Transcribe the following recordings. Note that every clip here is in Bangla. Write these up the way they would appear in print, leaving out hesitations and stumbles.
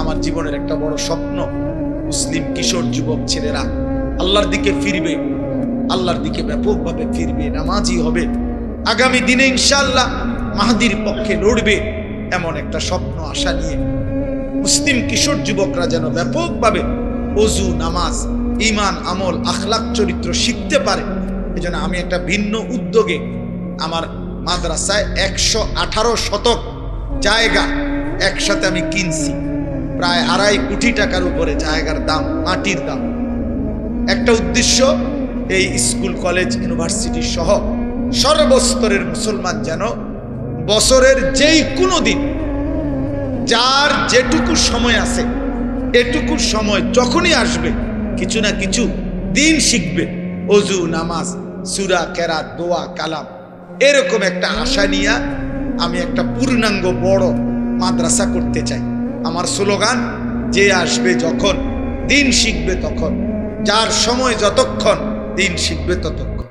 আমার জীবনের একটা বড় স্বপ্ন, মুসলিম কিশোর যুবক ছেলেরা আল্লাহর দিকে ফিরবে, আল্লাহর দিকে ব্যাপকভাবে ফিরবে, নামাজি হবে, আগামী দিনে ইনশাআল্লাহ মাহদির পক্ষে লড়বে, এমন একটা স্বপ্ন আশা নিয়ে মুসলিম কিশোর যুবকরা যেন ব্যাপকভাবে ওযু, নামাজ, ঈমান, আমল, আখলাক, চরিত্র শিখতে পারে। এজন্য আমি একটা ভিন্ন উদ্যোগে আমার মাদ্রাসায় 118 শতক জায়গা একসাথে আমি কিনছি, প্রায় 2.5 কোটি টাকার উপরে জায়গার দাম, মাটির দাম। একটা উদ্দেশ্য, এই স্কুল, কলেজ, ইউনিভার্সিটি সহ সর্বস্তরের মুসলমান যেন বছরের যেই কোনো দিন, যার যেটুকু সময় আছে, এটুকু সময় যখনই আসবে কিছু না কিছু দিন শিখবে, ওযু, নামাজ, সূরা, কেরাত, দোয়া, কালাম, এরকম একটা আশা নিয়ে আমি একটা পূর্ণাঙ্গ বড় মাদ্রাসা করতে চাই। আমার স্লোগান, যে আসবে যখন, দিন শিখবে তখন, যার সময় যতক্ষণ, দিন শিখবে ততক্ষণ।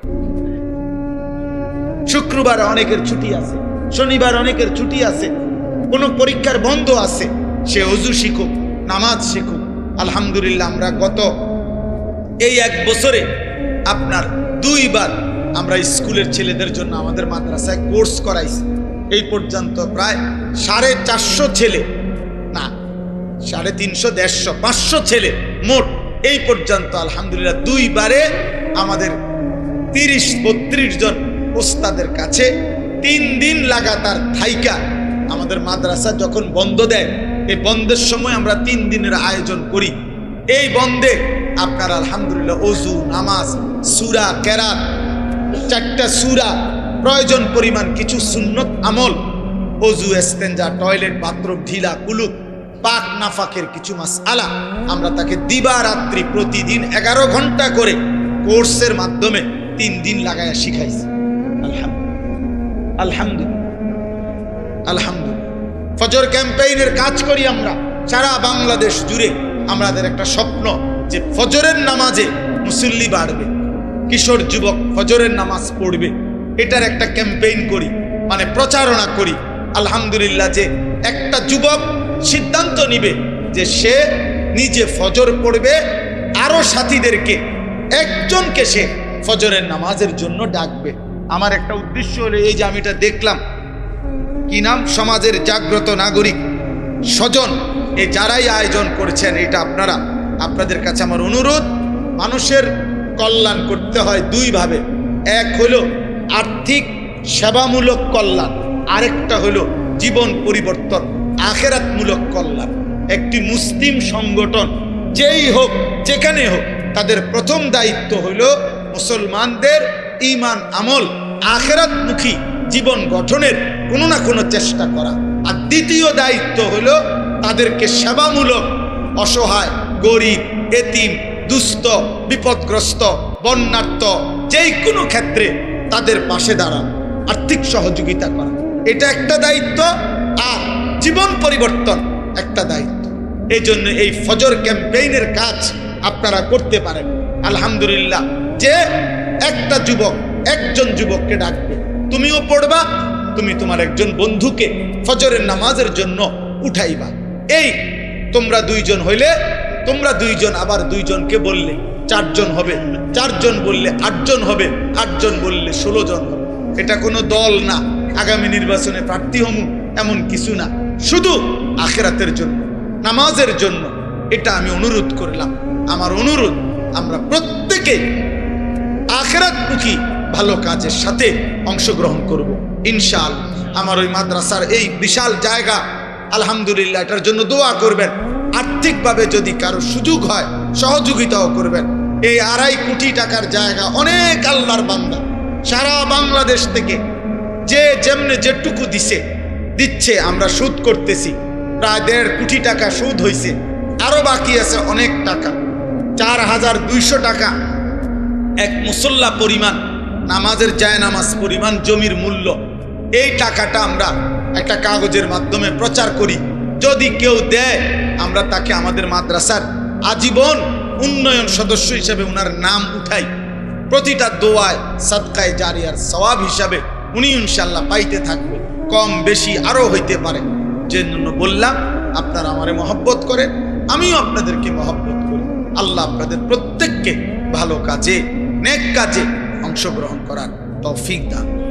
শুক্রবার অনেকের ছুটি আছে, শনিবার অনেকের ছুটি আছে, কোনো পরীক্ষার বন্ধ আছে, সে ওযু শিখুক, নামাজ শিখুক। আলহামদুলিল্লাহ, আমরা গত এই 1 বছরে আপনার 2 বার আমরা স্কুলের ছেলেদের জন্য আমাদের মাদ্রাসায় কোর্স করাইছি। এই পর্যন্ত প্রায় 450 ছেলে, না 350, 150, 500 ছেলে মোট এই পর্যন্ত আলহামদুলিল্লাহ 2 বারে আমাদের 30-32 জন ওস্তাদের কাছে 3 দিন লাগাতার থাইকা আমাদের মাদ্রাসা যখন বন্ধ দেয়, এই বন্ধের সময় আমরা 3 দিনের আয়োজন করি। এই বন্ধে আপনার আলহামদুলিল্লাহ ওযু, নামাজ, সূরা, কেরাত, 4টা সূরা, প্রয়োজন পরিমাণ কিছু সুন্নত আমল, ওযু, ইস্তেঞ্জা, টয়লেট, বাথরুম, ঢিলা, কুলুপ, পাক নাফাকের কিছু মাসআলা আমরা তাকে দিবারাত্রি প্রতিদিন 11 ঘন্টা করে কোর্সের মাধ্যমে 3 দিন লাগায়া শিখাইছি। আলহামদুলিল্লাহ, আলহামদুলিল্লাহ। ফজর ক্যাম্পেইনের কাজ করি আমরা সারা বাংলাদেশ জুড়ে। আমাদের একটা স্বপ্ন যে ফজরের নামাজে মুসল্লি বাড়বে, কিশোর যুবক ফজরের নামাজ পড়বে, এটার একটা ক্যাম্পেইন করি, মানে প্রচারণা করি। আলহামদুলিল্লাহ, যে একটা যুবক সিদ্ধান্ত নিবে যে সে নিজে ফজর পড়বে, আরো সাথীদেরকে, একজনকে সে ফজরের নামাজের জন্য ডাকবে। আমার একটা উদ্দেশ্য হলো এই যে আমি এটা দেখলাম, কি নাম, সমাজের জাগ্রত নাগরিক স্বজন, এই যারাই আয়োজন করেছেন, এটা আপনারা, আপনাদের কাছে আমার অনুরোধ, মানুষের কল্যাণ করতে হয় 2 ভাবে। এক হলো আর্থিক সেবামূলক কল্যাণ, আরেকটা হলো জীবন পরিবর্তন, আখিরাতমূলক কল্যাণ। একটি মুসলিম সংগঠন যেই হোক, যেখানে হোক, তাদের প্রথম দায়িত্ব হলো মুসলমানদের ঈমান, আমল, আখিরাতমুখী জীবন গঠনের কোনো না কোনো চেষ্টা করা। আর দ্বিতীয় দায়িত্ব হলো তাদেরকে সেবামূলক, অসহায়, গরিব, এতিম, দুস্থ, বিপদগ্রস্ত, বন্যার্থ, যেই কোনো ক্ষেত্রে তাদের পাশে দাঁড়ানো, আর্থিক সহযোগিতা করা, এটা একটা দায়িত্ব। আর জীবন পরিবর্তন একটা দায়িত্ব। এই জন্য এই ফজর ক্যাম্পেইনের কাজ আপনারা করতে পারেন। আলহামদুলিল্লাহ, যে একটা যুবক একজন যুবককে ডাকবে, তুমিও পড়বা, তুমি তোমার একজন বন্ধুকে ফজরের নামাজের জন্য উঠাইবা। এই তোমরা 2 জন হইলে, তোমরা 2 জন আবার 2 জনকে বললে 4 জন হবে, 4 জন বললে 8 জন হবে, 8 জন বললে 16 জন হবে। এটা কোনো দল না, আগামী নির্বাচনে প্রার্থী হমু এমন কিছু না, শুধু আখিরাতের জন্য, নামাজের জন্য। এটা আমি অনুরোধ করলাম। আমার অনুরোধ, আমরা প্রত্যেকে আখিরাতমুখী ভালো কাজের সাথে অংশগ্রহণ করব ইনশাআল্লাহ। আমার ওই মাদ্রাসার এই বিশাল জায়গা, আলহামদুলিল্লাহ, এটার জন্য দোয়া করবেন। আর্থিকভাবে যদি কারো সুযোগ হয় সহযোগিতাও করবেন। এই 2.5 কোটি টাকার জায়গা অনেক আল্লাহর বান্দা সারা বাংলাদেশ থেকে যে যেমনে যেটুকু দিচ্ছে, আমরা সুদ করতেছি, প্রায় 1.5 কোটি টাকা সুদ হয়েছে, আরো বাকি আছে অনেক টাকা। 4200 টাকা এক মুসল্লা পরিমাণ, নামাজের জায়নামাজ পরিমাণ জমির মূল্য। এই টাকাটা আমরা একটা কাগজের মাধ্যমে প্রচার করি, যদি কেউ দেয় আমরা তাকে আমাদের মাদ্রাসার আজীবন উন্নয়ন সদস্য হিসেবে উনার নাম উঠাই। প্রতিটা দোয়ায় সাদকায়ে জারিয়ার সওয়াব হিসাবে উনি ইনশাআল্লাহ পাইতে থাকবে, কম বেশি আরো হইতে পারে। যে জন্য বললাম আপনারা আমারে মহব্বত করেন, আমিও আপনাদেরকে মহব্বত করি। আল্লাহ আপনাদের প্রত্যেককে ভালো কাজে, নেক কাজে অংশগ্রহণ করার তৌফিক দান।